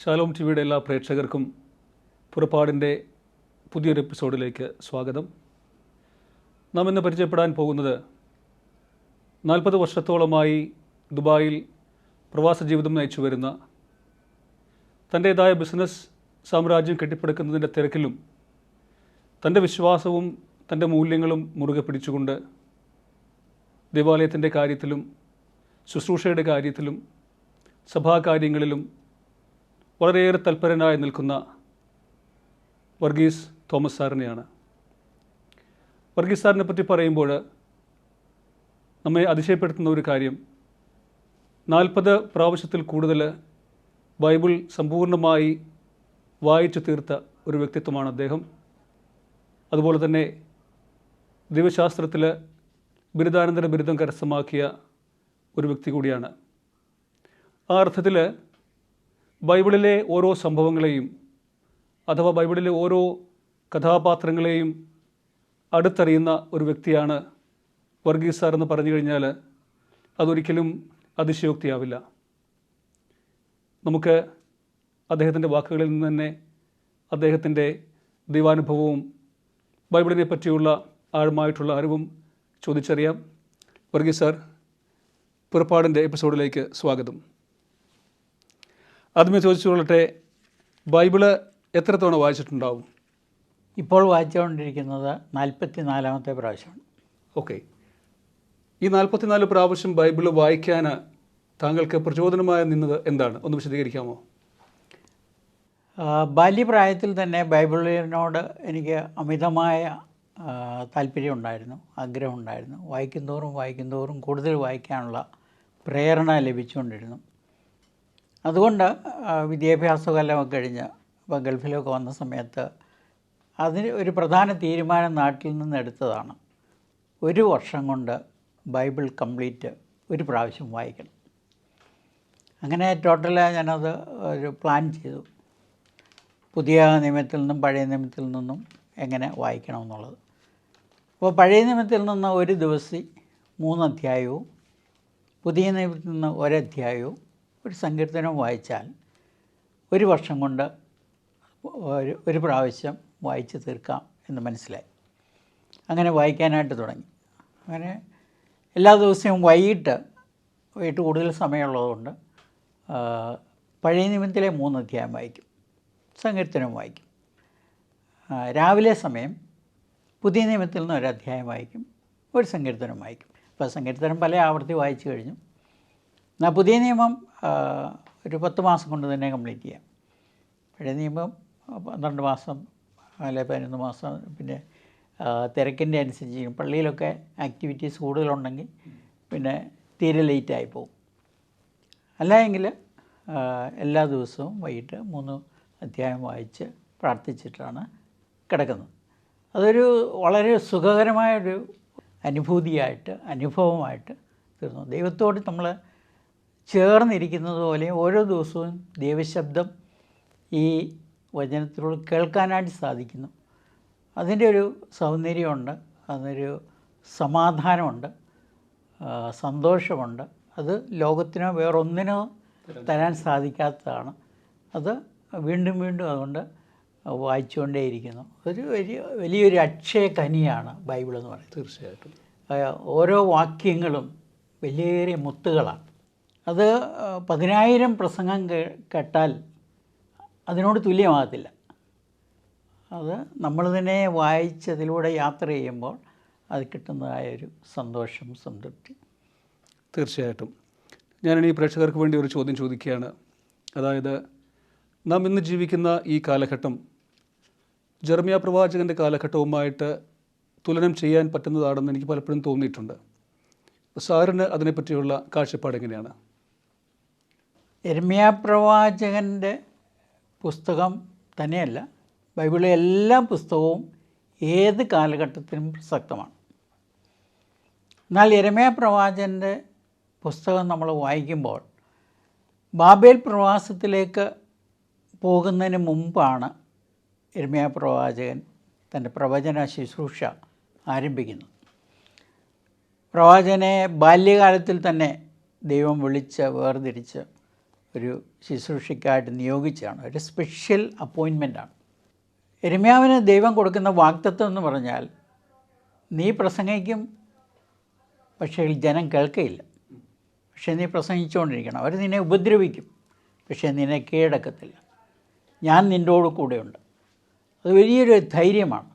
Shalom ടിവിയുടെ എല്ലാ പ്രേക്ഷകർക്കും പുറപ്പാടിൻ്റെ പുതിയൊരു എപ്പിസോഡിലേക്ക് സ്വാഗതം. നാം ഇന്ന് പരിചയപ്പെടാൻ പോകുന്നത് 40 വർഷത്തോളമായി ദുബായിൽ പ്രവാസ ജീവിതം നയിച്ചു വരുന്ന, തൻ്റേതായ ബിസിനസ് സാമ്രാജ്യം കെട്ടിപ്പടുക്കുന്നതിൻ്റെ തിരക്കിലും തൻ്റെ വിശ്വാസവും തൻ്റെ മൂല്യങ്ങളും മുറുകെ പിടിച്ചുകൊണ്ട് ദേവാലയത്തിൻ്റെ കാര്യത്തിലും ശുശ്രൂഷയുടെ കാര്യത്തിലും സഭാകാര്യങ്ങളിലും വളരെയേറെ തൽപരനായി നിൽക്കുന്ന വർഗീസ് തോമസ് സാറിനെയാണ്. വർഗീസ് സാറിനെ പറ്റി പറയുമ്പോൾ നമ്മെ അതിശയപ്പെടുത്തുന്ന ഒരു കാര്യം, 40 പ്രാവശ്യത്തിൽ കൂടുതൽ ബൈബിൾ സമ്പൂർണ്ണമായി വായിച്ചു തീർത്ത ഒരു വ്യക്തിത്വമാണ് അദ്ദേഹം. അതുപോലെ തന്നെ ദൈവശാസ്ത്രത്തിൽ ബിരുദാനന്തര ബിരുദം കരസ്ഥമാക്കിയ ഒരു വ്യക്തി കൂടിയാണ്. ആ അർത്ഥത്തിൽ ബൈബിളിലെ ഓരോ സംഭവങ്ങളെയും അഥവാ ബൈബിളിലെ ഓരോ കഥാപാത്രങ്ങളെയും അടുത്തറിയുന്ന ഒരു വ്യക്തിയാണ് വർഗീസ് സാർ എന്ന് പറഞ്ഞു കഴിഞ്ഞാൽ അതൊരിക്കലും അതിശയോക്തിയാവില്ല. നമുക്ക് അദ്ദേഹത്തിൻ്റെ വാക്കുകളിൽ നിന്ന് തന്നെ അദ്ദേഹത്തിൻ്റെ ദൈവാനുഭവവും ബൈബിളിനെ പറ്റിയുള്ള ആഴമായിട്ടുള്ള അറിവും ചോദിച്ചറിയാം. വർഗീസ് സാർ, പുറപ്പാടിൻ്റെ എപ്പിസോഡിലേക്ക് സ്വാഗതം. ആദ്യമേ ചോദിച്ചുകൊള്ളട്ടെ, ബൈബിള് എത്ര തവണ വായിച്ചിട്ടുണ്ടാവും? ഇപ്പോൾ വായിച്ചുകൊണ്ടിരിക്കുന്നത് 44-ാമത്തെ പ്രാവശ്യമാണ്. ഓക്കെ, ഈ 44 പ്രാവശ്യം ബൈബിള് വായിക്കാൻ താങ്കൾക്ക് പ്രചോദനമായി നിന്നത് എന്താണ്? ഒന്ന് വിശദീകരിക്കാമോ? ബാല്യപ്രായത്തിൽ തന്നെ ബൈബിളിനോട് എനിക്ക് അമിതമായ താല്പര്യമുണ്ടായിരുന്നു, ആഗ്രഹമുണ്ടായിരുന്നു. വായിക്കും തോറും കൂടുതൽ വായിക്കാനുള്ള പ്രേരണ ലഭിച്ചുകൊണ്ടിരുന്നു. അതുകൊണ്ട് വിദ്യാഭ്യാസകാലമൊക്കെ കഴിഞ്ഞ് ഇപ്പോൾ ഗൾഫിലൊക്കെ വന്ന സമയത്ത് അതിന് ഒരു പ്രധാന തീരുമാനം നാട്ടിൽ നിന്ന് എടുത്തതാണ്. 1 വർഷം കൊണ്ട് ബൈബിൾ കംപ്ലീറ്റ് ഒരു പ്രാവശ്യം വായിക്കണം. അങ്ങനെ ടോട്ടല് ഞാനത് ഒരു പ്ലാൻ ചെയ്തു, പുതിയ നിയമത്തിൽ നിന്നും പഴയ നിയമത്തിൽ നിന്നും എങ്ങനെ വായിക്കണം എന്നുള്ളത്. അപ്പോൾ പഴയ നിയമത്തിൽ നിന്ന് ഒരു ദിവസം 3 അധ്യായവും പുതിയ നിയമത്തിൽ നിന്ന് 1 അധ്യായവും ഒരു സങ്കീർത്തനവും വായിച്ചാൽ 1 വർഷം കൊണ്ട് ഒരു പ്രാവശ്യം വായിച്ച് തീർക്കാം എന്ന് മനസ്സിലായി. അങ്ങനെ വായിക്കാനായിട്ട് തുടങ്ങി. അങ്ങനെ എല്ലാ ദിവസവും വൈകിട്ട് കൂടുതൽ സമയമുള്ളതുകൊണ്ട് പഴയ നിയമത്തിലെ 3 അധ്യായം വായിക്കും, സങ്കീർത്തനം വായിക്കും. രാവിലെ സമയം പുതിയ നിയമത്തിൽ നിന്ന് 1 അധ്യായം വായിക്കും, ഒരു സങ്കീർത്തനം വായിക്കും. അപ്പോൾ സങ്കീർത്തനം പല ആവർത്തി വായിച്ചു കഴിഞ്ഞു. എന്നാൽ പുതിയ നിയമം ഒരു 10 മാസം കൊണ്ട് തന്നെ കംപ്ലീറ്റ് ചെയ്യാം. പഴയ നിയമം 12 മാസം അല്ലെ 11 മാസം. പിന്നെ തിരക്കിൻ്റെ അനുസരിച്ച് പള്ളിയിലൊക്കെ ആക്ടിവിറ്റീസ് കൂടുതലുണ്ടെങ്കിൽ പിന്നെ തീരെ ലേറ്റായി പോകും. അല്ലെങ്കിൽ എല്ലാ ദിവസവും വൈകിട്ട് 3 അധ്യായം വായിച്ച് പ്രാർത്ഥിച്ചിട്ടാണ് കിടക്കുന്നത്. അതൊരു വളരെ സുഖകരമായൊരു അനുഭവമായിട്ട് തീർന്നു. ദൈവത്തോട് നമ്മൾ ചേർന്നിരിക്കുന്നത് പോലെ ഓരോ ദിവസവും ദൈവശബ്ദം ഈ വചനത്തിലൂടെ കേൾക്കാനായിട്ട് സാധിക്കുന്നു. അതിൻ്റെ ഒരു സൗന്ദര്യമുണ്ട്, അതിനൊരു സമാധാനമുണ്ട്, സന്തോഷമുണ്ട്. അത് ലോകത്തിനോ വേറൊന്നിനോ തരാൻ സാധിക്കാത്തതാണ്. അത് വീണ്ടും അതുകൊണ്ട് വായിച്ചുകൊണ്ടേയിരിക്കുന്നു. ഒരു വലിയൊരു അക്ഷയഖനിയാണ് ബൈബിൾ എന്ന് പറയുന്നത്. തീർച്ചയായിട്ടും ഓരോ വാക്യങ്ങളും വലിയ മുത്തുകളാണ്. അത് 10,000 പ്രസംഗം കേട്ടാൽ അതിനോട് തുല്യമാകത്തില്ല. അത് നമ്മൾ തന്നെ വായിച്ചതിലൂടെ യാത്ര ചെയ്യുമ്പോൾ അത് കിട്ടുന്നതായൊരു സന്തോഷം, സംതൃപ്തി. തീർച്ചയായിട്ടും. ഞാനിനി പ്രേക്ഷകർക്ക് വേണ്ടി ഒരു ചോദ്യം ചോദിക്കുകയാണ്. അതായത്, നാം ഇന്ന് ജീവിക്കുന്ന ഈ കാലഘട്ടം ജെറമ്യാ പ്രവാചകൻ്റെ കാലഘട്ടവുമായിട്ട് തുലനം ചെയ്യാൻ പറ്റുന്നതാണെന്ന് എനിക്ക് പലപ്പോഴും തോന്നിയിട്ടുണ്ട്. സാറിന് അതിനെപ്പറ്റിയുള്ള കാഴ്ചപ്പാട് എങ്ങനെയാണ്? യെരമ്യാ പ്രവാചകൻ്റെ പുസ്തകം തന്നെയല്ല, ബൈബിളിലെ എല്ലാ പുസ്തകവും ഏത് കാലഘട്ടത്തിലും പ്രസക്തമാണ്. എന്നാൽ യെരമ്യാ പ്രവാചകൻ്റെ പുസ്തകം നമ്മൾ വായിക്കുമ്പോൾ ബാബേൽ പ്രവാസത്തിലേക്ക് പോകുന്നതിന് മുമ്പാണ് യെരമ്യാ പ്രവാചകൻ തൻ്റെ പ്രവചന ശുശ്രൂഷ ആരംഭിക്കുന്നത്. പ്രവാചകനെ ബാല്യകാലത്തിൽ തന്നെ ദൈവം വിളിച്ച് വേർതിരിച്ച് ഒരു ശുശ്രൂഷയ്ക്കായിട്ട് നിയോഗിച്ചതാണ്. ഒരു സ്പെഷ്യൽ അപ്പോയിൻമെൻറ്റാണ്. യിരെമ്യാവിന് ദൈവം കൊടുക്കുന്ന വാഗ്ദത്തം എന്ന് പറഞ്ഞാൽ, നീ പ്രസംഗിക്കും, പക്ഷേ ജനം കേൾക്കയില്ല. പക്ഷേ നീ പ്രസംഗിച്ചുകൊണ്ടിരിക്കണം. അവർ നിന്നെ ഉപദ്രവിക്കും, പക്ഷേ നിന്നെ കീഴടക്കത്തില്ല. ഞാൻ നിൻ്റോട് കൂടെയുണ്ട്. അത് വലിയൊരു ധൈര്യമാണ്.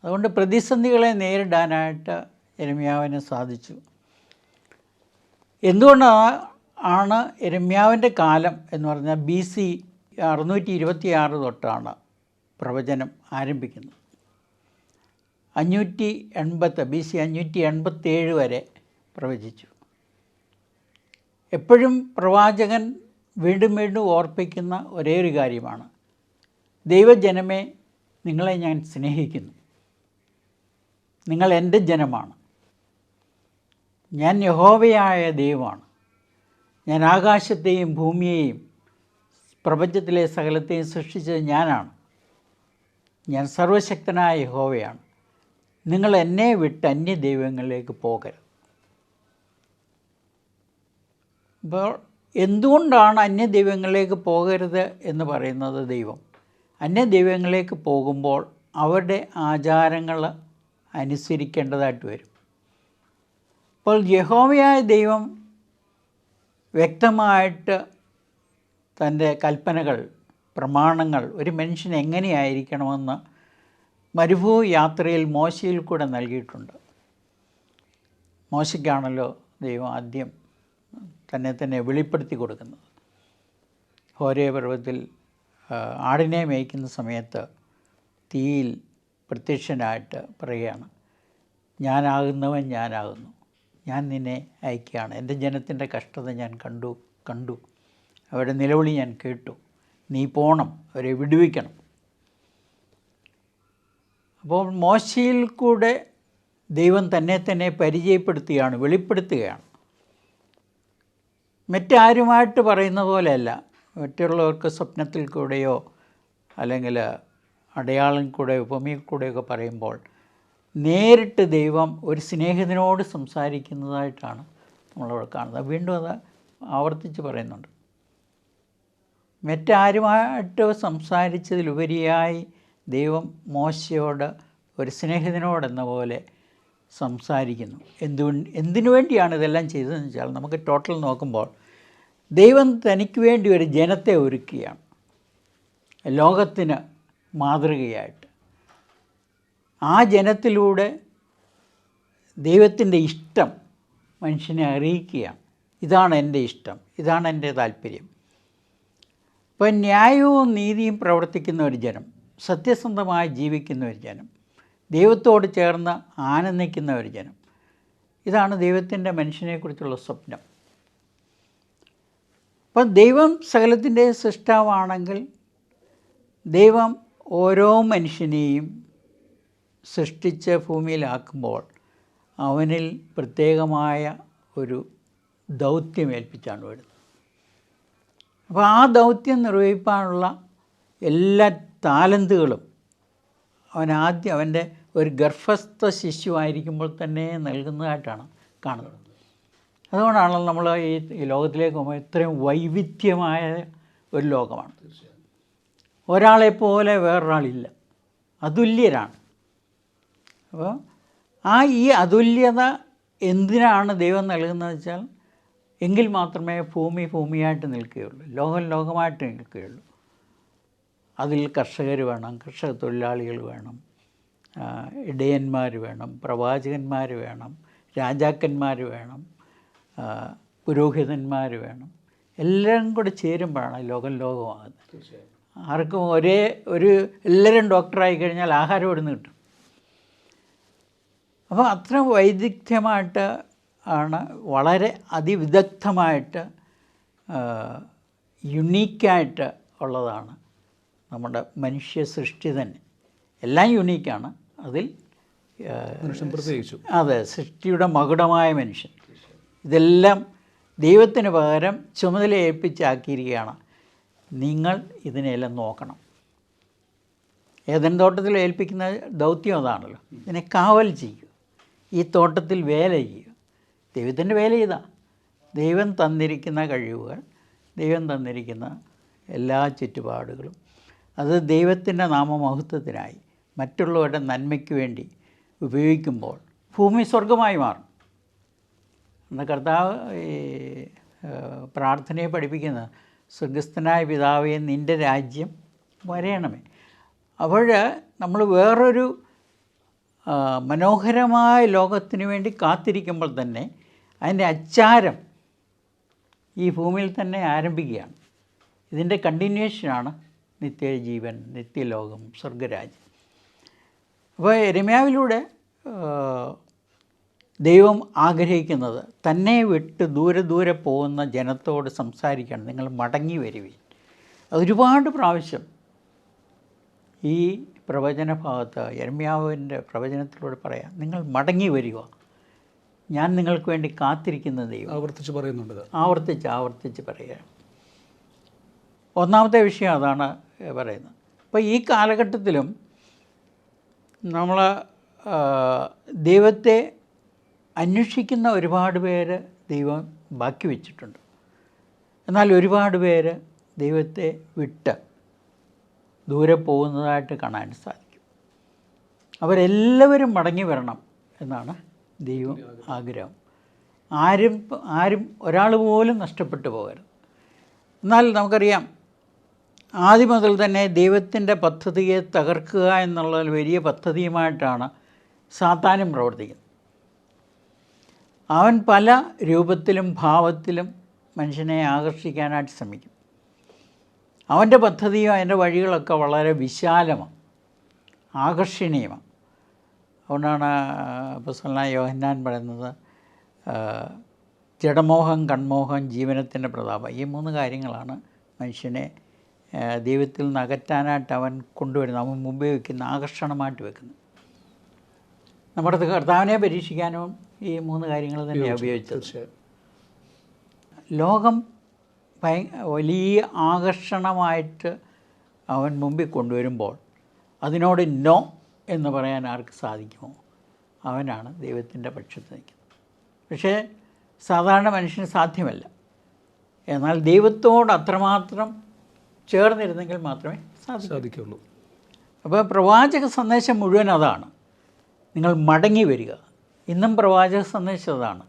അതുകൊണ്ട് പ്രതിസന്ധികളെ നേരിടാനായിട്ട് യിരെമ്യാവിന് സാധിച്ചു. എന്തുകൊണ്ടാണ് യിരെമ്യാവിൻ്റെ കാലം എന്ന് പറഞ്ഞാൽ BC 626 തൊട്ടാണ് പ്രവചനം ആരംഭിക്കുന്നത്. BC 587 വരെ പ്രവചിച്ചു. എപ്പോഴും പ്രവാചകൻ വീണ്ടും വീണ്ടും ഓർപ്പിക്കുന്ന ഒരേ ഒരു കാര്യമാണ്, ദൈവജനമേ, നിങ്ങളെ ഞാൻ സ്നേഹിക്കുന്നു. നിങ്ങൾ എൻ്റെ ജനമാണ്. ഞാൻ യഹോവയായ ദൈവമാണ്. ഞാൻ ആകാശത്തെയും ഭൂമിയെയും പ്രപഞ്ചത്തിലെ സകലത്തെയും സൃഷ്ടിച്ചത് ഞാനാണ്. ഞാൻ സർവശക്തനായ യഹോവയാണ്. നിങ്ങൾ എന്നെ വിട്ട് അന്യ ദൈവങ്ങളിലേക്ക് പോകരുത്. അപ്പോൾ എന്തുകൊണ്ടാണ് അന്യ ദൈവങ്ങളിലേക്ക് പോകരുത് എന്ന് പറയുന്നത്? ദൈവം അന്യ ദൈവങ്ങളിലേക്ക് പോകുമ്പോൾ അവരുടെ ആചാരങ്ങൾ അനുസരിക്കേണ്ടതായിട്ട് വരും. അപ്പോൾ യഹോവയായ ദൈവം വ്യക്തമായിട്ട് തൻ്റെ കൽപ്പനകൾ, പ്രമാണങ്ങൾ ഒരു മനുഷ്യൻ എങ്ങനെയായിരിക്കണമെന്ന് മരുഭൂ യാത്രയിൽ മോശയിൽ കൂടെ നൽകിയിട്ടുണ്ട്. മോശയ്ക്കാണല്ലോ ദൈവം ആദ്യം തന്നെ വെളിപ്പെടുത്തി കൊടുക്കുന്നത്. ഹോരേ പർവ്വതത്തിൽ ആടിനെ മേയ്ക്കുന്ന സമയത്ത് തീയിൽ പ്രത്യക്ഷനായിട്ട് പറയുകയാണ്, ഞാനാകുന്നവൻ ഞാനാകുന്നു, ഞാൻ നിന്നെ അയക്കുകയാണ്. എൻ്റെ ജനത്തിൻ്റെ കഷ്ടത ഞാൻ കണ്ടു, അവരുടെ നിലവിളി ഞാൻ കേട്ടു. നീ പോകണം, അവരെ വിടുവിക്കണം. അപ്പോൾ മോശയിൽ കൂടെ ദൈവം തന്നെ പരിചയപ്പെടുത്തുകയാണ്, വെളിപ്പെടുത്തുകയാണ്. മറ്റാരുമായിട്ട് പറയുന്ന പോലെയല്ല. മറ്റുള്ളവർക്ക് സ്വപ്നത്തിൽ കൂടെയോ അല്ലെങ്കിൽ അടയാളം കൂടെ ഉപമയിൽ കൂടെയൊക്കെ പറയുമ്പോൾ നേരിട്ട് ദൈവം ഒരു സ്നേഹിതനോട് സംസാരിക്കുന്നതായിട്ടാണ് നമ്മളവിടെ കാണുന്നത്. വീണ്ടും അത് ആവർത്തിച്ച് പറയുന്നുണ്ട്. മറ്റാരുമായിട്ട് സംസാരിച്ചതിലുപരിയായി ദൈവം മോശയോട് ഒരു സ്നേഹിതനോടെന്ന പോലെ സംസാരിക്കുന്നു. എന്തിനു വേണ്ടിയാണ് ഇതെല്ലാം ചെയ്തതെന്ന് വെച്ചാൽ, നമുക്ക് ടോട്ടൽ നോക്കുമ്പോൾ ദൈവം തനിക്ക് വേണ്ടി ഒരു ജനത്തെ ഒരുക്കുകയാണ്, ലോകത്തിന് മാതൃകയായിട്ട്. ആ ജനത്തിലൂടെ ദൈവത്തിൻ്റെ ഇഷ്ടം മനുഷ്യനെ അറിയിക്കുകയാണ്. ഇതാണ് എൻ്റെ ഇഷ്ടം, ഇതാണ് എൻ്റെ താല്പര്യം. അപ്പോൾ ന്യായവും നീതിയും പ്രവർത്തിക്കുന്ന ഒരു ജനം, സത്യസന്ധമായി ജീവിക്കുന്ന ഒരു ജനം, ദൈവത്തോട് ചേർന്ന് ആനന്ദിക്കുന്ന ഒരു ജനം, ഇതാണ് ദൈവത്തിൻ്റെ മനുഷ്യനെക്കുറിച്ചുള്ള സ്വപ്നം. അപ്പം ദൈവം സകലത്തിൻ്റെ സൃഷ്ടാവാണെങ്കിൽ ദൈവം ഓരോ മനുഷ്യനെയും സൃഷ്ടിച്ച് ഭൂമിയിലാക്കുമ്പോൾ അവനിൽ പ്രത്യേകമായ ഒരു ദൗത്യം ഏൽപ്പിച്ചാണ് വരുന്നത്. അപ്പോൾ ആ ദൗത്യം നിർവഹിക്കാനുള്ള എല്ലാ താലന്തുകളും അവനാദ്യം അവൻ്റെ ഒരു ഗർഭസ്ഥ ശിശുവായിരിക്കുമ്പോൾ തന്നെ നൽകുന്നതായിട്ടാണ് കാണുന്നത്. അതുകൊണ്ടാണല്ലോ നമ്മൾ ഈ ലോകത്തിലേക്ക് പോകുമ്പോൾ ഇത്രയും വൈവിധ്യമായ ഒരു ലോകമാണ്. ഒരാളെപ്പോലെ വേറൊരാളില്ല, അതുല്യരാണ്. അപ്പോൾ ഈ അതുല്യത എന്തിനാണ് ദൈവം നൽകുന്നത് വെച്ചാൽ, എങ്കിൽ മാത്രമേ ഭൂമി ഭൂമിയായിട്ട് നിൽക്കുകയുള്ളൂ, ലോകം ലോകമായിട്ട് നിൽക്കുകയുള്ളൂ. അതിൽ കർഷകർ വേണം, കർഷക തൊഴിലാളികൾ വേണം, ഇടയന്മാർ വേണം, പ്രവാചകന്മാർ വേണം, രാജാക്കന്മാർ വേണം, പുരോഹിതന്മാർ വേണം. എല്ലാം കൂടെ ചേരുമ്പോഴാണ് ലോകം ലോകമാകുന്നത്. ആർക്കും എല്ലാവരും ഡോക്ടറായി കഴിഞ്ഞാൽ ആഹാരം എവിടെ നിന്ന് കിട്ടും? അപ്പോൾ അത്ര വൈദഗ്ധ്യമായിട്ട് ആണ്, വളരെ അതിവിദഗ്ധമായിട്ട് യുണീക്കായിട്ട് ഉള്ളതാണ് നമ്മുടെ മനുഷ്യ സൃഷ്ടി തന്നെ. എല്ലാം യുണീക്കാണ്. അതിൽ മനുഷ്യൻ പ്രത്യേകിച്ചു. അതെ, സൃഷ്ടിയുടെ മകുടമായ മനുഷ്യൻ. ഇതെല്ലാം ദൈവത്തിന് പകരം ചുമതല ഏൽപ്പിച്ചാക്കിയിരിക്കുകയാണ്. നിങ്ങൾ ഇതിനെല്ലാം നോക്കണം. ഏതെൻ തോട്ടത്തിൽ ഏൽപ്പിക്കുന്ന ദൗത്യം അതാണല്ലോ. ഇതിനെ കാവൽ ചെയ്യുക, ഈ തോട്ടത്തിൽ വേല ചെയ്യുക. ദൈവത്തിൻ്റെ വേല ചെയ്താൽ ദൈവം തന്നിരിക്കുന്ന കഴിവുകൾ ദൈവം തന്നിരിക്കുന്ന എല്ലാ ചുറ്റുപാടുകളും അത് ദൈവത്തിൻ്റെ നാമമഹത്വത്തിനായി മറ്റുള്ളവരുടെ നന്മയ്ക്ക് വേണ്ടി ഉപയോഗിക്കുമ്പോൾ ഭൂമി സ്വർഗമായി മാറും. എന്ന കർത്താവ് ഈ പ്രാർത്ഥനയെ പഠിപ്പിക്കുന്നത് സ്വർഗസ്ഥനായ പിതാവേ നിൻ്റെ രാജ്യം വരയണമേ. അപ്പോൾ നമ്മൾ വേറൊരു മനോഹരമായ ലോകത്തിന് വേണ്ടി കാത്തിരിക്കുമ്പോൾ തന്നെ അതിൻ്റെ അച്ചാരം ഈ ഭൂമിയിൽ തന്നെ ആരംഭിക്കുകയാണ്. ഇതിൻ്റെ കണ്ടിന്യൂഷനാണ് നിത്യജീവൻ, നിത്യലോകം, സ്വർഗരാജ്യം. അപ്പോൾ യെരമ്യാവിലൂടെ ദൈവം ആഗ്രഹിക്കുന്നത് തന്നെ വിട്ട് ദൂരെ ദൂരെ പോകുന്ന ജനത്തോട് സംസാരിക്കണം, നിങ്ങൾ മടങ്ങി വരുവീൻ. ഒരുപാട് പ്രാവശ്യം ഈ പ്രവചന ഭാഗത്ത് യെരമ്യാവിൻ്റെ പ്രവചനത്തിലൂടെ പറയാം, നിങ്ങൾ മടങ്ങി വരിക, ഞാൻ നിങ്ങൾക്ക് വേണ്ടി കാത്തിരിക്കുന്ന ദൈവം. ആവർത്തിച്ച് പറയുന്നുണ്ട്, ആവർത്തിച്ച് പറയുക. ഒന്നാമത്തെ വിഷയം അതാണ് പറയുന്നത്. അപ്പോൾ ഈ കാലഘട്ടത്തിലും നമ്മൾ ദൈവത്തെ അന്വേഷിക്കുന്ന ഒരുപാട് പേര് ദൈവം ബാക്കി വച്ചിട്ടുണ്ട്. എന്നാൽ ഒരുപാട് പേര് ദൈവത്തെ വിട്ട് ദൂരെ പോകുന്നതായിട്ട് കാണാൻ സാധിക്കും. അവരെല്ലാവരും മടങ്ങി വരണം എന്നാണ് ദൈവം ആഗ്രഹം. ആരും ഒരാൾ പോലും നഷ്ടപ്പെട്ടു പോകരുത്. എന്നാൽ നമുക്കറിയാം, ആദ്യം മുതൽ തന്നെ ദൈവത്തിൻ്റെ പദ്ധതിയെ തകർക്കുക എന്നുള്ള വലിയ പദ്ധതിയുമായിട്ടാണ് സാത്താനും പ്രവർത്തിക്കുന്നത്. അവൻ പല രൂപത്തിലും ഭാവത്തിലും മനുഷ്യനെ ആകർഷിക്കാനായിട്ട് ശ്രമിക്കും. അവൻ്റെ പദ്ധതിയും അതിൻ്റെ വഴികളൊക്കെ വളരെ വിശാലമാണ്, ആകർഷണീയമാണ്. അതുകൊണ്ടാണ് അപ്പോസ്തലനായ യോഹന്നാൻ പറയുന്നത്, ജഡമോഹം, കൺമോഹം, ജീവനത്തിൻ്റെ പ്രതാപം. ഈ 3 കാര്യങ്ങളാണ് മനുഷ്യനെ ദൈവത്തിൽ നിന്ന് അകറ്റാനായിട്ട് അവൻ കൊണ്ടുവരുന്നത്, അവൻ മുമ്പേ വയ്ക്കുന്ന, ആകർഷണമായിട്ട് വെക്കുന്നത്. നമ്മുടെ കർത്താവിനെ പരീക്ഷിക്കാനും ഈ 3 കാര്യങ്ങൾ തന്നെയാണ് ഉപയോഗിച്ചത്. ലോകം വലിയ ആകർഷണമായിട്ട് അവൻ മുമ്പിൽ കൊണ്ടുവരുമ്പോൾ അതിനോട് നോ എന്ന് പറയാൻ ആർക്ക് സാധിക്കുമോ അവനാണ് ദൈവത്തിൻ്റെ പക്ഷത്ത് നിൽക്കുന്നത്. പക്ഷേ സാധാരണ മനുഷ്യന് സാധ്യമല്ല. എന്നാൽ ദൈവത്തോട് അത്രമാത്രം ചേർന്നിരുന്നെങ്കിൽ മാത്രമേ സാധിക്കുള്ളൂ. അപ്പോൾ പ്രവാചക സന്ദേശം മുഴുവൻ അതാണ്, നിങ്ങൾ മടങ്ങി വരിക. ഇന്നും പ്രവാചക സന്ദേശം അതാണ്.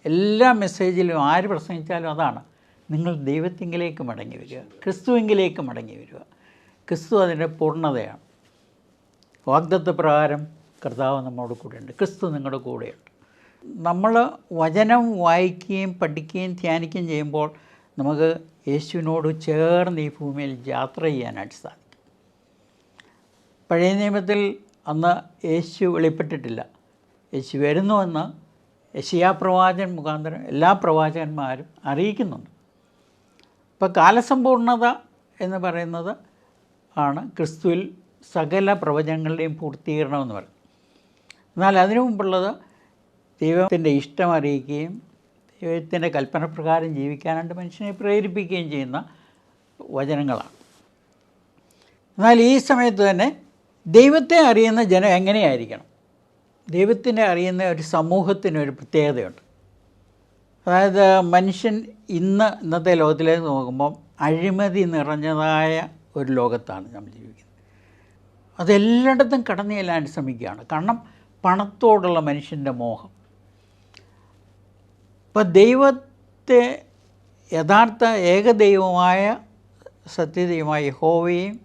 എല്ലാ മെസ്സേജിലും ആര് പ്രസംഗിച്ചാലും അതാണ്, നിങ്ങൾ ദൈവത്തിങ്കിലേക്ക് മടങ്ങി വരിക, ക്രിസ്തുവിങ്കിലേക്ക് മടങ്ങി വരിക. ക്രിസ്തു അതിൻ്റെ പൂർണ്ണതയാണ്. വാഗ്ദത്ത പ്രകാരം കർത്താവ് നമ്മോട് കൂടെയുണ്ട്, ക്രിസ്തു നിങ്ങളുടെ കൂടെയുണ്ട്. നമ്മൾ വചനം വായിക്കുകയും പഠിക്കുകയും ധ്യാനിക്കുകയും ചെയ്യുമ്പോൾ നമുക്ക് യേശുവിനോട് ചേർന്ന് ഈ ഭൂമിയിൽ യാത്ര ചെയ്യാനായിട്ട് സാധിക്കും. പഴയ നിയമത്തിൽ അന്ന് യേശു വെളിപ്പെട്ടിട്ടില്ല. യേശു വരുന്നുവെന്ന് യെശയ്യാ പ്രവാചകൻ മുഖാന്തരം എല്ലാ പ്രവാചകന്മാരും അറിയിക്കുന്നുണ്ട്. ഇപ്പോൾ കാലസമ്പൂർണത എന്ന് പറയുന്നത് ആണ് ക്രിസ്തുവിൽ സകല പ്രവചനങ്ങളുടെയും പൂർത്തീകരണമെന്ന് പറയും. എന്നാൽ അതിനു മുമ്പുള്ളത് ദൈവത്തിൻ്റെ ഇഷ്ടം അറിയിക്കുകയും ദൈവത്തിൻ്റെ കൽപ്പനപ്രകാരം ജീവിക്കാനായിട്ട് മനുഷ്യനെ പ്രേരിപ്പിക്കുകയും ചെയ്യുന്ന വചനങ്ങളാണ്. എന്നാൽ ഈ സമയത്ത് തന്നെ ദൈവത്തെ അറിയുന്ന ജനം എങ്ങനെയായിരിക്കണം? ദൈവത്തിനെ അറിയുന്ന ഒരു സമൂഹത്തിനൊരു പ്രത്യേകതയുണ്ട്. അതായത് മനുഷ്യൻ ഇന്നത്തെ ലോകത്തിലേക്ക് നോക്കുമ്പം അഴിമതി നിറഞ്ഞതായ ഒരു ലോകത്താണ് നമ്മൾ ജീവിക്കുന്നത്. അതെല്ലായിടത്തും കടന്നു ചെല്ലാൻ ശ്രമിക്കുകയാണ്. കാരണം പണത്തോടുള്ള മനുഷ്യൻ്റെ മോഹം. അപ്പോൾ ദൈവത്തെ യഥാർത്ഥ ഏകദൈവമായ സത്യദൈവമായ യഹോവയെയും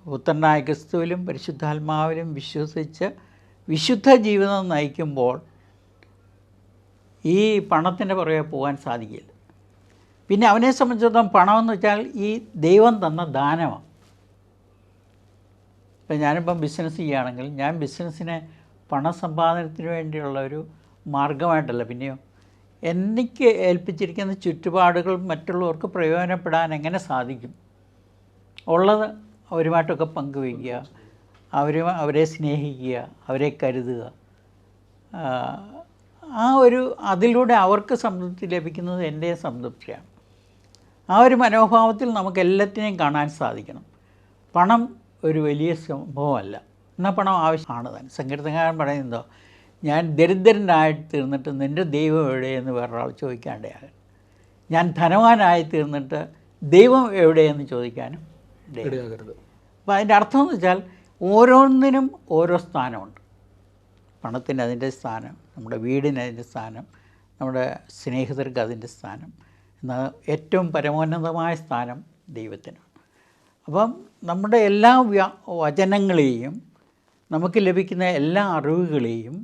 പുത്രനായ ക്രിസ്തുവിലും പരിശുദ്ധാത്മാവിലും വിശ്വസിച്ച് വിശുദ്ധ ജീവിതം നയിക്കുമ്പോൾ ഈ പണത്തിൻ്റെ പുറകെ പോകാൻ സാധിക്കില്ല. പിന്നെ അവനെ സംബന്ധിച്ചിടത്തോളം പണമെന്ന് വെച്ചാൽ ഈ ദൈവം തന്ന ദാനമാണ്. ഇപ്പം ഞാനിപ്പം ബിസിനസ് ചെയ്യുകയാണെങ്കിൽ ഞാൻ ബിസിനസ്സിനെ പണസമ്പാദനത്തിന് വേണ്ടിയുള്ള ഒരു മാർഗമായിട്ടല്ല, പിന്നെയോ എനിക്ക് ഏൽപ്പിച്ചിരിക്കുന്ന ചുറ്റുപാടുകൾ മറ്റുള്ളവർക്ക് പ്രയോജനപ്പെടാൻ എങ്ങനെ സാധിക്കും, ഉള്ളത് അവരുമായിട്ടൊക്കെ പങ്കുവയ്ക്കുക, അവരെ സ്നേഹിക്കുക, അവരെ കരുതുക. അതിലൂടെ അവർക്ക് സംതൃപ്തി ലഭിക്കുന്നത് എൻ്റെ സംതൃപ്തിയാണ്. ആ ഒരു മനോഭാവത്തിൽ നമുക്ക് എല്ലാത്തിനെയും കാണാൻ സാധിക്കണം. പണം ഒരു വലിയ സംഭവമല്ല, എന്നാൽ പണം ആവശ്യമാണ് താൻ. സങ്കീർത്തനക്കാരൻ പറയുന്നതോ, ഞാൻ ദരിദ്രനായിട്ട് തീർന്നിട്ട് നിൻ്റെ ദൈവം എവിടെയെന്ന് വേറൊരാൾ ചോദിക്കാണ്ടയാകും. ഞാൻ ധനവാനായി തീർന്നിട്ട് ദൈവം എവിടെയെന്ന് ചോദിക്കാനും ഇടയായി. ഇടയാകരുത്. അപ്പോൾ അതിൻ്റെ അർത്ഥം എന്ന് വെച്ചാൽ ഓരോന്നിനും ഓരോ സ്ഥാനമുണ്ട്. പണത്തിന് അതിൻ്റെ സ്ഥാനം, നമ്മുടെ വീടിന് അതിൻ്റെ സ്ഥാനം, നമ്മുടെ സ്നേഹിതർക്ക് അതിൻ്റെ സ്ഥാനം, എന്നാൽ ഏറ്റവും പരമോന്നതമായ സ്ഥാനം ദൈവത്തിനാണ്. അപ്പം നമ്മുടെ എല്ലാ വചനങ്ങളെയും, നമുക്ക് ലഭിക്കുന്ന എല്ലാ അറിവുകളെയും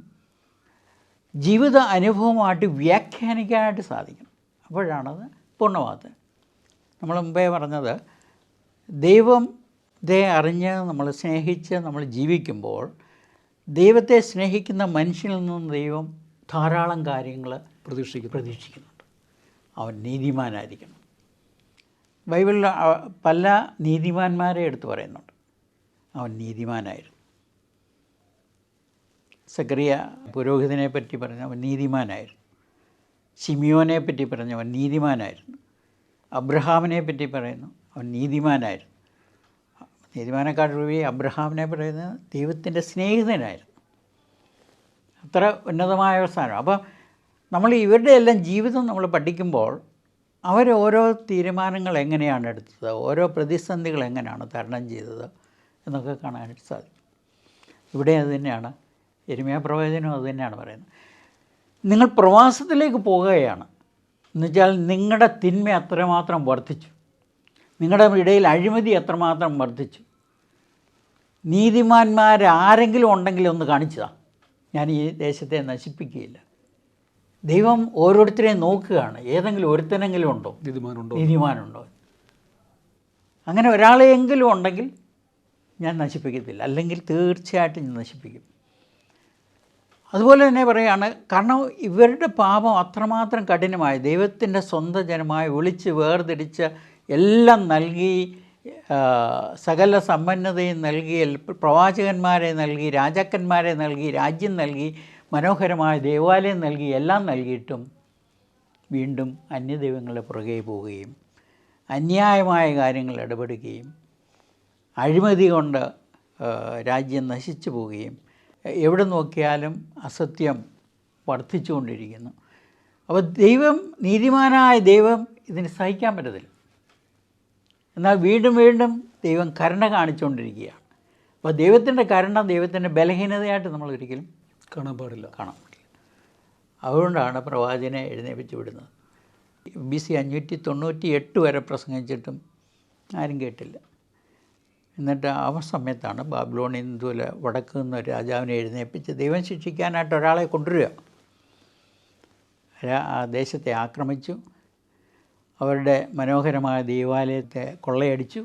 ജീവിത അനുഭവമായിട്ട് വ്യാഖ്യാനിക്കാനായിട്ട് സാധിക്കണം. അപ്പോഴാണത് പൂർണ്ണമാകുന്നത്. നമ്മൾ മുമ്പേ പറഞ്ഞത്, ദൈവത്തെ അറിഞ്ഞ് നമ്മൾ സ്നേഹിച്ച് നമ്മൾ ജീവിക്കുമ്പോൾ ദൈവത്തെ സ്നേഹിക്കുന്ന മനുഷ്യനിൽ നിന്നും ദൈവം ധാരാളം കാര്യങ്ങൾ പ്രതീക്ഷിക്കുന്നുണ്ട്. അവൻ നീതിമാനായിരിക്കണം. ബൈബിളിൽ പല നീതിമാന്മാരെ എടുത്തു പറയുന്നുണ്ട്. അവൻ നീതിമാനായിരുന്നു. സക്കറിയ പുരോഹിതനെ പറ്റി പറഞ്ഞു, അവൻ നീതിമാനായിരുന്നു. ശിമിയോനെ പറ്റി പറഞ്ഞു, അവൻ നീതിമാനായിരുന്നു. അബ്രഹാമിനെ പറ്റി പറയുന്നു, അവൻ നീതിമാനായിരുന്നു. നീതിമാനെക്കാളുപരി അബ്രഹാമിനെ പറയുന്നത് ദൈവത്തിൻ്റെ സ്നേഹിതനായിരുന്നു. അത്ര ഉന്നതമായ ഒരു സ്ഥാനം. അപ്പോൾ നമ്മൾ ഇവരുടെ എല്ലാം ജീവിതം നമ്മൾ പഠിക്കുമ്പോൾ അവരോരോ തീരുമാനങ്ങൾ എങ്ങനെയാണ് എടുത്തത്, ഓരോ പ്രതിസന്ധികൾ എങ്ങനെയാണ് തരണം ചെയ്തത് എന്നൊക്കെ കാണാനായിട്ട് സാധിക്കും. ഇവിടെ അത് തന്നെയാണ്, യെരമ്യാ പ്രവചനം അത് തന്നെയാണ് പറയുന്നത്. നിങ്ങൾ പ്രവാസത്തിലേക്ക് പോകുകയാണ് എന്നുവെച്ചാൽ നിങ്ങളുടെ തിന്മ അത്രമാത്രം വർദ്ധിച്ചു, നിങ്ങളുടെ ഇടയിൽ അഴിമതി എത്രമാത്രം വർദ്ധിച്ചു. നീതിമാന്മാരാരെങ്കിലും ഉണ്ടെങ്കിൽ ഒന്ന് കാണിച്ചതാണ്, ഞാൻ ഈ ദേശത്തെ നശിപ്പിക്കുകയില്ല. ദൈവം ഓരോരുത്തരെയും നോക്കുകയാണ്, ഏതെങ്കിലും ഒരുത്തനെങ്കിലും ഉണ്ടോ, നീതിമാനുണ്ടോ. അങ്ങനെ ഒരാളെയെങ്കിലും ഉണ്ടെങ്കിൽ ഞാൻ നശിപ്പിക്കത്തില്ല, അല്ലെങ്കിൽ തീർച്ചയായിട്ടും ഞാൻ നശിപ്പിക്കും. അതുപോലെ തന്നെ പറയുകയാണ്, കാരണം ഇവരുടെ പാപം അത്രമാത്രം കഠിനമായി, ദൈവത്തിൻ്റെ സ്വന്തം ജനമായി വിളിച്ച് വേർതിരിച്ച് എല്ലാം നൽകി, സകല സമ്പന്നതയും നൽകി, പ്രവാചകന്മാരെ നൽകി, രാജാക്കന്മാരെ നൽകി, രാജ്യം നൽകി, മനോഹരമായ ദേവാലയം നൽകി, എല്ലാം നൽകിയിട്ടും വീണ്ടും അന്യദൈവങ്ങളുടെ പുറകെ പോവുകയും അന്യായമായ കാര്യങ്ങൾ ഇടപെടുകയും അഴിമതി കൊണ്ട് രാജ്യം നശിച്ചു പോവുകയും എവിടെ നോക്കിയാലും അസത്യം വർദ്ധിച്ചുകൊണ്ടിരിക്കുന്നു. അപ്പോൾ ദൈവം, നീതിമാനായ ദൈവം ഇതിന് സഹിക്കാൻ പറ്റത്തില്ല. എന്നാൽ വീണ്ടും വീണ്ടും ദൈവം കരുണ കാണിച്ചുകൊണ്ടിരിക്കുകയാണ്. അപ്പോൾ ദൈവത്തിൻ്റെ കരുണ ദൈവത്തിൻ്റെ ബലഹീനതയായിട്ട് നമ്മൾ ഒരിക്കലും കാണാൻ പാടില്ല. അതുകൊണ്ടാണ് പ്രവാചകനെ എഴുന്നേൽപ്പിച്ച് വിടുന്നത്. BC 598 വരെ പ്രസംഗിച്ചിട്ടും ആരും കേട്ടില്ല. എന്നിട്ട് ആ സമയത്താണ് ബാബിലോണിൽ നിന്ന് വടക്ക് നിന്ന് ഒരു രാജാവിനെ എഴുന്നേൽപ്പിച്ച് ദൈവം ശിക്ഷിക്കാനായിട്ട് ഒരാളെ കൊണ്ടുവരിക. ആ ദേശത്തെ ആക്രമിച്ചു, അവരുടെ മനോഹരമായ ദേവാലയത്തെ കൊള്ളയടിച്ചു,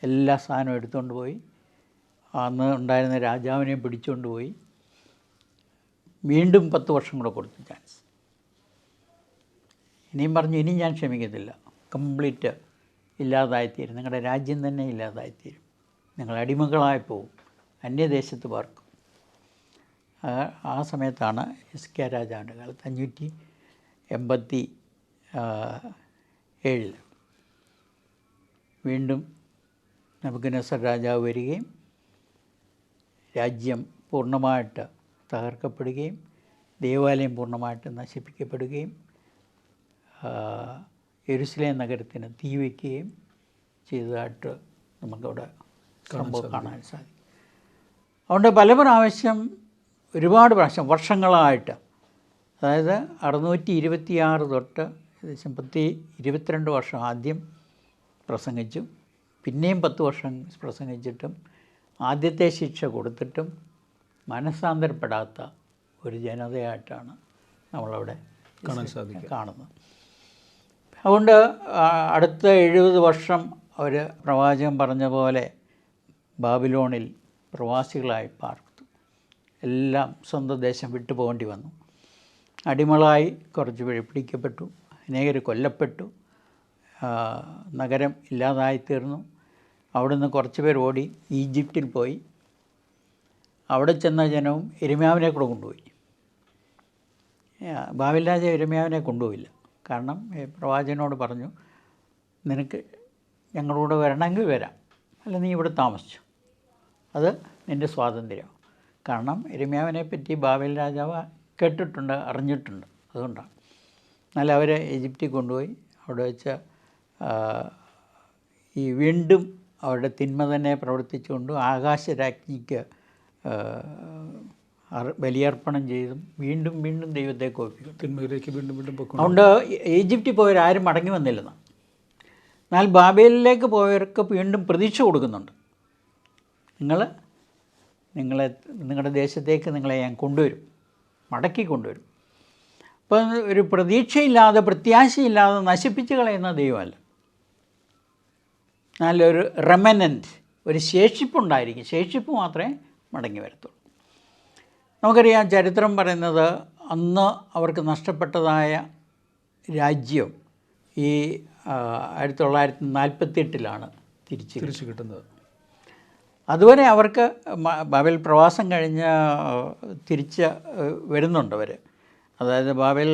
എല്ലാ സാധനവും എടുത്തുകൊണ്ട് പോയി, അന്ന് ഉണ്ടായിരുന്ന രാജാവിനെ പിടിച്ചുകൊണ്ട് പോയി. വീണ്ടും 10 വർഷം കൂടെ കൊടുത്തു ചാൻസ്. ഇനിയും പറഞ്ഞു, ഇനിയും ഞാൻ ക്ഷമിക്കത്തില്ല, കംപ്ലീറ്റ് ഇല്ലാതായിത്തീരും, നിങ്ങളുടെ രാജ്യം തന്നെ ഇല്ലാതായിത്തീരും, നിങ്ങൾ അടിമകളായി പോവും, അന്യദേശത്ത് പാർക്കും. ആ സമയത്താണ് ഹിസ്കിയാ രാജാവിൻ്റെ കാലത്ത് 587 വീണ്ടും നെബൂഖദ്നേസർ രാജാവ് വരികയും രാജ്യം പൂർണ്ണമായിട്ട് തകർക്കപ്പെടുകയും ദേവാലയം പൂർണ്ണമായിട്ട് നശിപ്പിക്കപ്പെടുകയും യെരുശലേം നഗരത്തിന് തീ വയ്ക്കുകയും ചെയ്തതായിട്ട് നമുക്കവിടെ സംഭവം കാണാൻ സാധിക്കും. അതുകൊണ്ട് പല പ്രാവശ്യം, ഒരുപാട് പ്രാവശ്യം, വർഷങ്ങളായിട്ട്, അതായത് 626 തൊട്ട് ഏകദേശം 22 വർഷം ആദ്യം പ്രസംഗിച്ചു, പിന്നെയും 10 വർഷം പ്രസംഗിച്ചിട്ടും ആദ്യത്തെ ശിക്ഷ കൊടുത്തിട്ടും മനസ്സാന്തരപ്പെടാത്ത ഒരു ജനതയായിട്ടാണ് നമ്മളവിടെ കാണുന്നത്. അതുകൊണ്ട് അടുത്ത 70 വർഷം അവർ പ്രവാചകൻ പറഞ്ഞ പോലെ ബാബിലോണിൽ പ്രവാസികളായി പാർത്തു. എല്ലാം സ്വന്തം ദേശം വിട്ടു പോകേണ്ടി വന്നു. അടിമകളായി കുറച്ച് പേര് പിടിക്കപ്പെട്ടു, അനേകർ കൊല്ലപ്പെട്ടു, നഗരം ഇല്ലാതായിത്തീർന്നു. അവിടുന്ന് കുറച്ച് പേർ ഓടി ഈജിപ്തിൽ പോയി. അവിടെ ചെന്ന ജനവും യിരെമ്യാവിനെ കൂടെ കൊണ്ടുപോയി. ബാബേൽ രാജ യിരെമ്യാവിനെ കൊണ്ടുപോയില്ല. കാരണം പ്രവാചകനോട് പറഞ്ഞു, നിനക്ക് ഞങ്ങളോട് വരണമെങ്കിൽ വരാം, അല്ല നീ ഇവിടെ താമസിച്ചു, അത് നിൻ്റെ സ്വാതന്ത്ര്യം. കാരണം യിരെമ്യാവിനെ പറ്റി ബാബേൽ രാജാവ് കേട്ടിട്ടുണ്ട്, അറിഞ്ഞിട്ടുണ്ട്. അതുകൊണ്ടാണ് എന്നാൽ അവരെ ഈജിപ്തിൽ കൊണ്ടുപോയി അവിടെ വെച്ച് ഈ വീണ്ടും അവരുടെ തിന്മ തന്നെ പ്രവർത്തിച്ചുകൊണ്ട് ആകാശരാജ്ഞിക്ക് ബലിയർപ്പണം ചെയ്തും വീണ്ടും വീണ്ടും ദൈവത്തെ കോപിക്കും. തിന്മയിലേക്ക് വീണ്ടും വീണ്ടും പൊയ്ക്കൊണ്ട് അതുകൊണ്ട് ഈജിപ്തിൽ പോയവരാരും മടങ്ങി വന്നില്ലെന്ന്. എന്നാൽ ബാബേലിലേക്ക് പോയവർക്ക് വീണ്ടും പ്രതീക്ഷ കൊടുക്കുന്നുണ്ട്. നിങ്ങളുടെ ദേശത്തേക്ക് നിങ്ങളെ ഞാൻ കൊണ്ടുവരും, മടക്കി കൊണ്ടുവരും. അപ്പം ഒരു പ്രതീക്ഷയില്ലാതെ പ്രത്യാശയില്ലാതെ നശിപ്പിച്ച് കളയുന്ന ദൈവമല്ല. നല്ലൊരു റെമനൻറ്റ്, ഒരു ശേഷിപ്പുണ്ടായിരിക്കും. ശേഷിപ്പ് മാത്രമേ മടങ്ങി വരത്തുള്ളൂ. നമുക്കറിയാം, ചരിത്രം പറയുന്നത് അന്ന് അവർക്ക് നഷ്ടപ്പെട്ടതായ രാജ്യം ഈ 1948 തിരിച്ച് കിട്ടുന്നത്. അതുവരെ അവർക്ക് ബാബേൽ പ്രവാസം കഴിഞ്ഞ് തിരിച്ച് വരുന്നുണ്ട് അവർ. അതായത് ബാബേൽ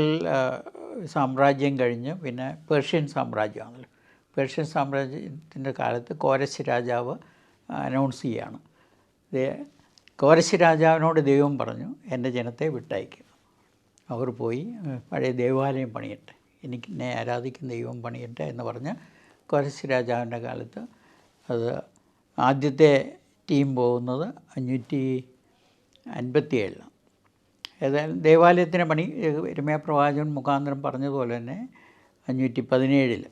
സാമ്രാജ്യം കഴിഞ്ഞ് പിന്നെ പേർഷ്യൻ സാമ്രാജ്യമാണല്ലോ. പേർഷ്യൻ സാമ്രാജ്യത്തിൻ്റെ കാലത്ത് കോരശ് രാജാവ് അനൗൺസ് ചെയ്യുകയാണ്, കോരശ് രാജാവിനോട് ദൈവം പറഞ്ഞു, എൻ്റെ ജനത്തെ വിട്ടയക്കുക. അവർ പോയി പഴയ ദേവാലയം പണിയട്ടെ, എന്നെ ആരാധിക്കുന്ന ദൈവം പണിയട്ടെ എന്ന് പറഞ്ഞ് കോരശ് രാജാവിൻ്റെ കാലത്ത് അത് ആദ്യത്തെ ടീം പോകുന്നത് 557. ഏതായാലും ദേവാലയത്തിൻ്റെ പണി യിരെമ്യാ പ്രവാചകൻ മുഖാന്തരം പറഞ്ഞതുപോലെ തന്നെ 517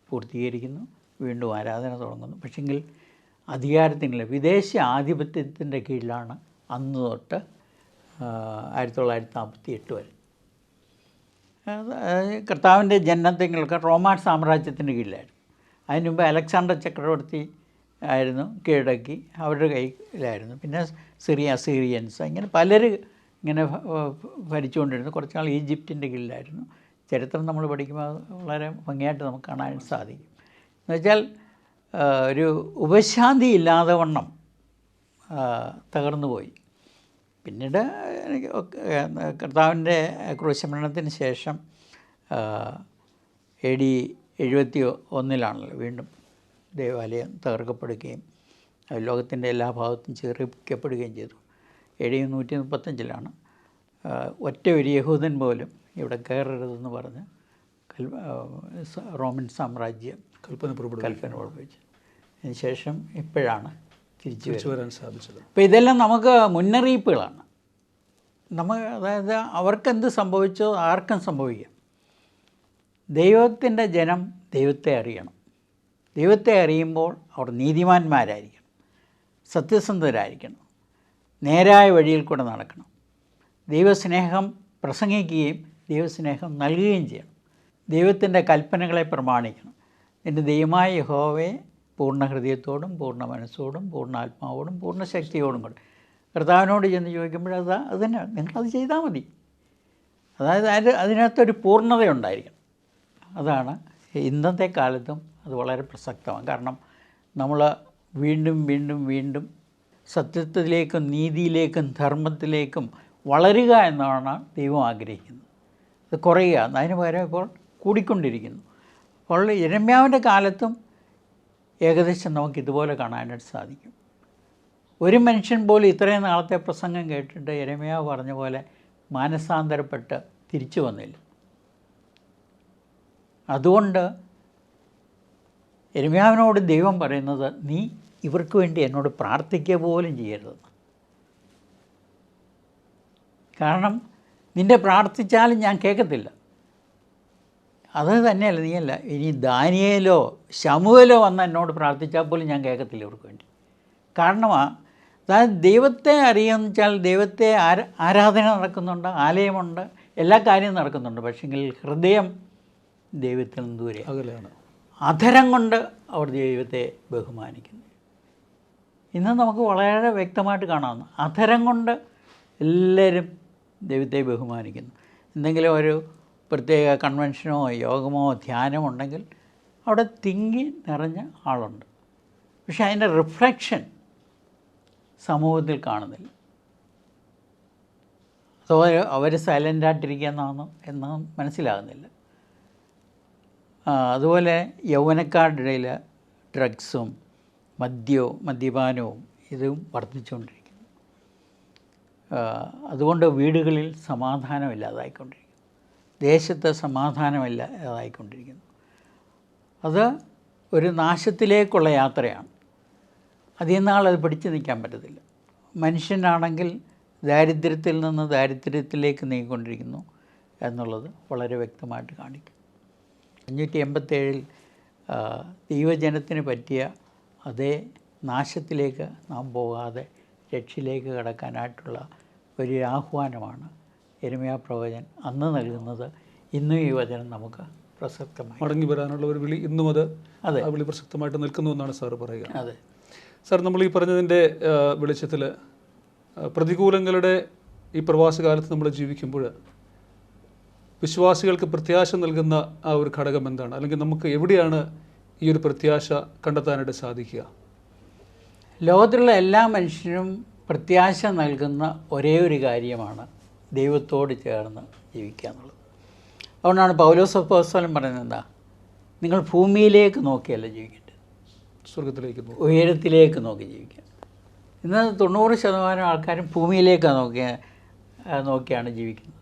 പൂർത്തീകരിക്കുന്നു. വീണ്ടും ആരാധന തുടങ്ങുന്നു. പക്ഷെങ്കിൽ അധികാരത്തിനുള്ള വിദേശ ആധിപത്യത്തിൻ്റെ കീഴിലാണ് അന്ന് തൊട്ട് 1948 വരെ. കർത്താവിൻ്റെ ജനനത്തെങ്കിലൊക്കെ റോമാൻ സാമ്രാജ്യത്തിൻ്റെ കീഴിലായിരുന്നു. അതിന് മുമ്പ് അലക്സാണ്ടർ ചക്രവർത്തി ആയിരുന്നു കീഴടക്കി, അവരുടെ കയ്യിലായിരുന്നു. പിന്നെ അസീറിയൻസ്, ഇങ്ങനെ പലരും ഇങ്ങനെ ഭരിച്ചുകൊണ്ടിരുന്നു. കുറച്ച് നാൾ ഈജിപ്തിൻ്റെ കീഴിലായിരുന്നു. ചരിത്രം നമ്മൾ പഠിക്കുമ്പോൾ വളരെ ഭംഗിയായിട്ട് നമുക്ക് കാണാൻ സാധിക്കും. എന്നുവെച്ചാൽ ഒരു ഉപശാന്തി ഇല്ലാതെ വണ്ണം തകർന്നു പോയി. പിന്നീട് കർത്താവിൻ്റെ ക്രൂശമരണത്തിന് ശേഷം AD 71 വീണ്ടും ദേവാലയം തകർക്കപ്പെടുകയും ലോകത്തിൻ്റെ എല്ലാ ഭാഗത്തും ചിതറിക്കപ്പെടുകയും ചെയ്തു. AD 135 ഒറ്റ ഒരു യഹൂദൻ പോലും ഇവിടെ കയറരുതെന്ന് പറഞ്ഞ് റോമൻ സാമ്രാജ്യം കൽപ്പന പുറപ്പെടുവിച്ചു. അതിനുശേഷം ഇപ്പോഴാണ് തിരിച്ചു വരാൻ സാധിച്ചത്. അപ്പോൾ ഇതെല്ലാം നമുക്ക് മുന്നറിയിപ്പുകളാണ്. അതായത് അവർക്കെന്ത് സംഭവിച്ചോ ആർക്കും സംഭവിക്കാം. ദൈവത്തിൻ്റെ ജനം ദൈവത്തെ അറിയണം. ദൈവത്തെ അറിയുമ്പോൾ അവർ നീതിമാന്മാരായിരിക്കണം, സത്യസന്ധരായിരിക്കണം, നേരായ വഴിയിൽ കൂടെ നടക്കണം, ദൈവസ്നേഹം പ്രസംഗിക്കുകയും ദൈവസ്നേഹം നൽകുകയും ചെയ്യണം, ദൈവത്തിൻ്റെ കൽപ്പനകളെ പ്രമാണിക്കണം. എൻ്റെ ദൈവമായ യഹോവയെ പൂർണ്ണ ഹൃദയത്തോടും പൂർണ്ണ മനസ്സോടും പൂർണ്ണ ആത്മാവോടും പൂർണ്ണ ശക്തിയോടും കൂടെ. കർത്താവിനോട് ചെന്ന് ചോദിക്കുമ്പോൾ അത് തന്നെ നിങ്ങളത് ചെയ്താൽ മതി. അതായത് അതിനകത്തൊരു പൂർണ്ണതയുണ്ടായിരിക്കണം. അതാണ് ഇന്നത്തെ കാലത്തും അത് വളരെ പ്രസക്തമാണ്. കാരണം നമ്മൾ വീണ്ടും വീണ്ടും വീണ്ടും സത്യത്തിലേക്കും നീതിയിലേക്കും ധർമ്മത്തിലേക്കും വളരുക എന്നാണ് ദൈവം ആഗ്രഹിക്കുന്നത്. അത് കുറയുക, അതിന് പകരം ഇപ്പോൾ കൂടിക്കൊണ്ടിരിക്കുന്നു. അപ്പോൾ യിരെമ്യാവിൻ്റെ കാലത്തും ഏകദേശം നമുക്കിതുപോലെ കാണാനായിട്ട് സാധിക്കും. ഒരു മനുഷ്യൻ പോലും ഇത്രയും നാളത്തെ പ്രസംഗം കേട്ടിട്ട് യിരെമ്യാവ് പറഞ്ഞ പോലെ മാനസാന്തരപ്പെട്ട് തിരിച്ചു വന്നില്ല. അതുകൊണ്ട് യിരെമ്യാവിനോട് ദൈവം പറയുന്നത്, നീ ഇവർക്ക് വേണ്ടി എന്നോട് പ്രാർത്ഥിക്കുക പോലും ചെയ്യരുതെന്ന്. കാരണം നിൻ്റെ പ്രാർത്ഥിച്ചാലും ഞാൻ കേൾക്കത്തില്ല. അത് തന്നെയല്ല, നീയല്ല, ഇനി ദാനിയേലോ ശമൂവേലോ വന്ന് എന്നോട് പ്രാർത്ഥിച്ചാൽ പോലും ഞാൻ കേൾക്കത്തില്ല ഇവർക്ക് വേണ്ടി. കാരണമാണ്, അതായത് ദൈവത്തെ അറിയാമെന്ന് വെച്ചാൽ ദൈവത്തെ ആരാധന നടക്കുന്നുണ്ട്, ആലയമുണ്ട്, എല്ലാ കാര്യവും നടക്കുന്നുണ്ട്. പക്ഷേങ്കിൽ ഹൃദയം ദൈവത്തിൽ നിന്ന് ദൂരെ അകലെയാണ്. അധരം കൊണ്ട് അവർ ദൈവത്തെ ബഹുമാനിക്കുന്നു. ഇന്ന് നമുക്ക് വളരെ വ്യക്തമായിട്ട് കാണാവുന്ന അധരം കൊണ്ട് എല്ലാവരും ദൈവത്തെ ബഹുമാനിക്കുന്നു. എന്തെങ്കിലും ഒരു പ്രത്യേക കൺവെൻഷനോ യോഗമോ ധ്യാനമോ ഉണ്ടെങ്കിൽ അവിടെ തിങ്ങി നിറഞ്ഞ ആളുണ്ട്. പക്ഷെ അതിൻ്റെ റിഫ്ലക്ഷൻ സമൂഹത്തിൽ കാണുന്നില്ല. അതോ അവർ സൈലൻ്റായിട്ടിരിക്കുന്നതാണോ എന്ന് മനസ്സിലാകുന്നില്ല. അതുപോലെ യൗവനക്കാരുടെ ഇടയിൽ ഡ്രഗ്സും മദ്യപാനവും ഇതും വർദ്ധിച്ചുകൊണ്ടിരിക്കുന്നു. അതുകൊണ്ട് വീടുകളിൽ സമാധാനമില്ലാതായിക്കൊണ്ടിരിക്കുന്നു. ദേശത്ത് സമാധാനമില്ലാതായിക്കൊണ്ടിരിക്കുന്നു. അത് ഒരു നാശത്തിലേക്കുള്ള യാത്രയാണ്. അധികം നാളത് പിടിച്ചു നിൽക്കാൻ പറ്റത്തില്ല. മനുഷ്യനാണെങ്കിൽ ദാരിദ്ര്യത്തിൽ നിന്ന് ദാരിദ്ര്യത്തിലേക്ക് നീങ്ങിക്കൊണ്ടിരിക്കുന്നു എന്നുള്ളത് വളരെ വ്യക്തമായിട്ട് കാണിക്കും. 587 ദൈവജനത്തിന് പറ്റിയ അതേ നാശത്തിലേക്ക് നാം പോകാതെ രക്ഷയിലേക്ക് കടക്കാനായിട്ടുള്ള ഒരു ആഹ്വാനമാണ് യിരെമ്യാ പ്രവചൻ അന്ന് നൽകുന്നത്. ഇന്നും ഈ വചനം നമുക്ക് പ്രസക്തമായി മടങ്ങി വരാനുള്ള ഒരു വിളി ഇന്നും അത് ആ വിളി പ്രസക്തമായിട്ട് നിൽക്കുന്നു എന്നാണ് സാറ് പറയുക. അതെ സാർ, നമ്മൾ ഈ പറഞ്ഞതിൻ്റെ വെളിച്ചത്തിൽ പ്രതികൂലങ്ങളുടെ ഈ പ്രവാസകാലത്ത് നമ്മൾ ജീവിക്കുമ്പോൾ വിശ്വാസികൾക്ക് പ്രത്യാശ നൽകുന്ന ആ ഒരു ഘടകം എന്താണ്? അല്ലെങ്കിൽ നമുക്ക് എവിടെയാണ് ഈ ഒരു പ്രത്യാശ കണ്ടെത്താനായിട്ട് സാധിക്കുക? ലോകത്തിലുള്ള എല്ലാ മനുഷ്യരും പ്രത്യാശ നൽകുന്ന ഒരേ ഒരു കാര്യമാണ് ദൈവത്തോട് ചേർന്ന് ജീവിക്കുക എന്നുള്ളത്. അതുകൊണ്ടാണ് പൗലോസ് അപ്പോസ്തലൻ പറയുന്നത് എന്താ? നിങ്ങൾ ഭൂമിയിലേക്ക് നോക്കിയല്ല ജീവിക്കേണ്ടത്, സ്വർഗത്തിലേക്ക് ഉയരത്തിലേക്ക് നോക്കി ജീവിക്കുക. ഇന്ന് 90% ആൾക്കാരും ഭൂമിയിലേക്കാണ് നോക്കിയാണ് ജീവിക്കുന്നത്.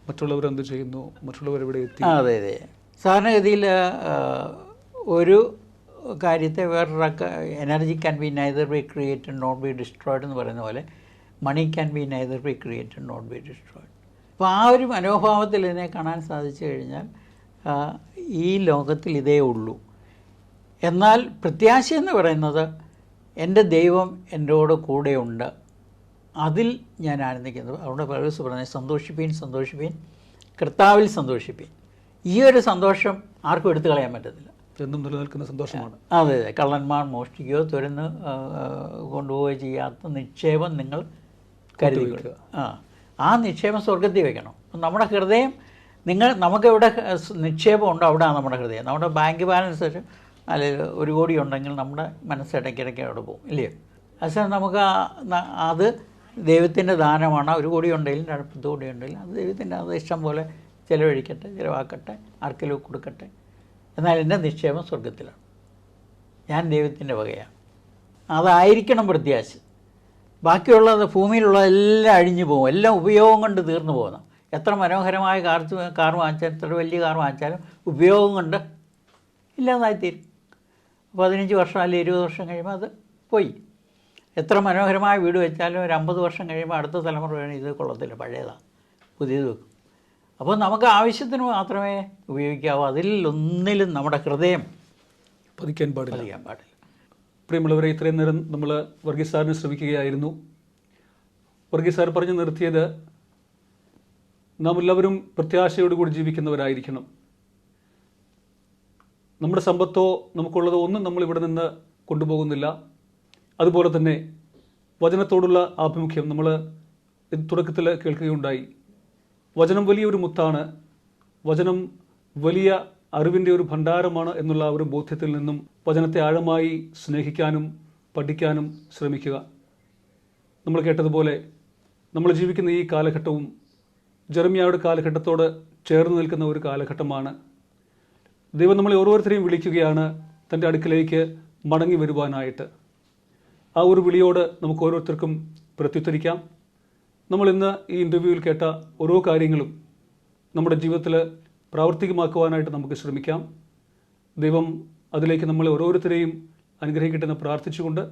മറ്റുള്ളവർ എന്ത് ചെയ്യുന്നു, മറ്റുള്ളവർ എവിടെ എത്തി? അതെ അതെ. സാധാരണഗതിയിൽ ഒരു കാര്യത്തെ വേറൊരു energy can be neither be created not be destroyed എന്ന് പറയുന്ന പോലെ money can be neither be created not be destroyed. അപ്പോൾ ആ ഒരു മനോഭാവത്തിൽ ഇതിനെ കാണാൻ സാധിച്ചു കഴിഞ്ഞാൽ ഈ ലോകത്തിൽ ഇതേ ഉള്ളൂ. എന്നാൽ പ്രത്യാശ എന്ന് പറയുന്നത് എൻ്റെ ദൈവം എന്നോട് കൂടെയുണ്ട്, അതിൽ ഞാൻ ആനന്ദിക്കുന്നത്. അവിടെ പൗലോസ് പറഞ്ഞത് സന്തോഷിപ്പീൻ സന്തോഷിപ്പീൻ കർത്താവിൽ സന്തോഷിപ്പീൻ. ഈ ഒരു സന്തോഷം ആർക്കും എടുത്തു കളയാൻ പറ്റത്തില്ല, എന്നും നിലനിൽക്കുന്ന സന്തോഷമാണ്. അതെ അതെ. കള്ളന്മാർ മോഷ്ടിക്കുകയോ തുരന്ന് കൊണ്ടുപോവുകയോ ചെയ്യാത്ത നിക്ഷേപം നിങ്ങൾ കരുതിക്കുക. ആ നിക്ഷേപം സ്വർഗത്തിൽ വെക്കണം. നമ്മുടെ ഹൃദയം നമുക്കെവിടെ നിക്ഷേപം ഉണ്ടോ അവിടെയാണ് നമ്മുടെ ഹൃദയം. നമ്മുടെ ബാങ്ക് ബാലൻസ് അല്ലെങ്കിൽ 1 കോടി ഉണ്ടെങ്കിൽ നമ്മുടെ മനസ്സ് ഇടയ്ക്കിടയ്ക്ക് അവിടെ പോകും, ഇല്ലയോ? പക്ഷേ നമുക്ക് അത് ദൈവത്തിൻ്റെ ദാനമാണ്. 1 കോടി ഉണ്ടെങ്കിലും 10 കോടി ഉണ്ടെങ്കിലും അത് ദൈവത്തിൻ്റെ, അത് ഇഷ്ടം പോലെ ചിലവാക്കട്ടെ, ആർക്കെങ്കിലും കൊടുക്കട്ടെ. എന്നാൽ എൻ്റെ നിക്ഷേപം സ്വർഗത്തിലാണ്, ഞാൻ ദൈവത്തിൻ്റെ വകയാണ്. അതായിരിക്കണം പ്രത്യാശ. ബാക്കിയുള്ളത് ഭൂമിയിലുള്ളതെല്ലാം അഴിഞ്ഞു പോകും, എല്ലാം ഉപയോഗം കൊണ്ട് തീർന്നു പോകുന്നു. എത്ര മനോഹരമായ കാർ വാങ്ങിച്ചാലും എത്ര വലിയ കാർ വാങ്ങിച്ചാലും ഉപയോഗം കൊണ്ട് ഇല്ലാതായിത്തീരും. 15 വർഷം അല്ലെങ്കിൽ 20 വർഷം കഴിയുമ്പോൾ അത് പോയി. എത്ര മനോഹരമായ വീട് വെച്ചാലും ഒരു 50 വർഷം കഴിയുമ്പോൾ അടുത്ത തലമുറ വേണം ഇത് കൊള്ളത്തില്ല, പഴയതാണ്, പുതിയത് വെക്കും. അപ്പോൾ നമുക്ക് ആവശ്യത്തിന് മാത്രമേ ഉപയോഗിക്കാവൂ. ഒന്നിലും നമ്മുടെ ഹൃദയം പതിക്കാൻ പാടില്ല. പ്രിയമുള്ളവരെ, ഇത്രയും നേരം നമ്മൾ വർഗീസ് സാറിനെ ശ്രമിക്കുകയായിരുന്നു. വർഗീസ് സാർ പറഞ്ഞു നിർത്തിയത് നാം എല്ലാവരും പ്രത്യാശയോടുകൂടി ജീവിക്കുന്നവരായിരിക്കണം. നമ്മുടെ സമ്പത്തോ നമുക്കുള്ളതോ ഒന്നും നമ്മളിവിടെ നിന്ന് കൊണ്ടുപോകുന്നില്ല. അതുപോലെ തന്നെ വചനത്തോടുള്ള ആഭിമുഖ്യം നമ്മൾ തുടക്കത്തിൽ കേൾക്കുകയുണ്ടായി. വചനം വലിയൊരു മുത്താണ്, വചനം വലിയ അറിവിൻ്റെ ഒരു ഭണ്ഡാരമാണ് എന്നുള്ള ഒരു ബോധ്യത്തിൽ നിന്നും വചനത്തെ ആഴമായി സ്നേഹിക്കാനും പഠിക്കാനും ശ്രമിക്കുക. നമ്മൾ കേട്ടതുപോലെ നമ്മൾ ജീവിക്കുന്ന ഈ കാലഘട്ടവും ജെറമ്യായുടെ കാലഘട്ടത്തോട് ചേർന്ന് നിൽക്കുന്ന ഒരു കാലഘട്ടമാണ്. ദൈവം നമ്മളെ ഓരോരുത്തരെയും വിളിക്കുകയാണ് തൻ്റെ അടുക്കിലേക്ക് മടങ്ങി വരുവാനായിട്ട്. ആ ഒരു വിളിയോട് നമുക്ക് ഓരോരുത്തർക്കും പ്രത്യുത്തരിക്കാം. നമ്മളിന്ന് ഈ ഇൻ്റർവ്യൂവിൽ കേട്ട ഓരോ കാര്യങ്ങളും നമ്മുടെ ജീവിതത്തിൽ പ്രാവർത്തികമാക്കുവാനായിട്ട് നമുക്ക് ശ്രമിക്കാം. ദൈവം അതിലേക്ക് നമ്മളെ ഓരോരുത്തരെയും അനുഗ്രഹിക്കട്ടെ എന്ന് പ്രാർത്ഥിച്ചുകൊണ്ട്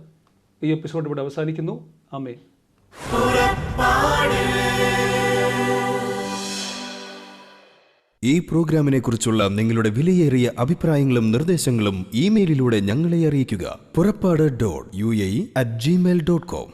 ഈ എപ്പിസോഡ് ഇവിടെ അവസാനിക്കുന്നു. ആമേൻ. ഈ പ്രോഗ്രാമിനെ കുറിച്ചുള്ള നിങ്ങളുടെ വിലയേറിയ അഭിപ്രായങ്ങളും നിർദ്ദേശങ്ങളും ഇമെയിലിലൂടെ ഞങ്ങളെ അറിയിക്കുക. പുറപ്പാട്.UAE@gmail.com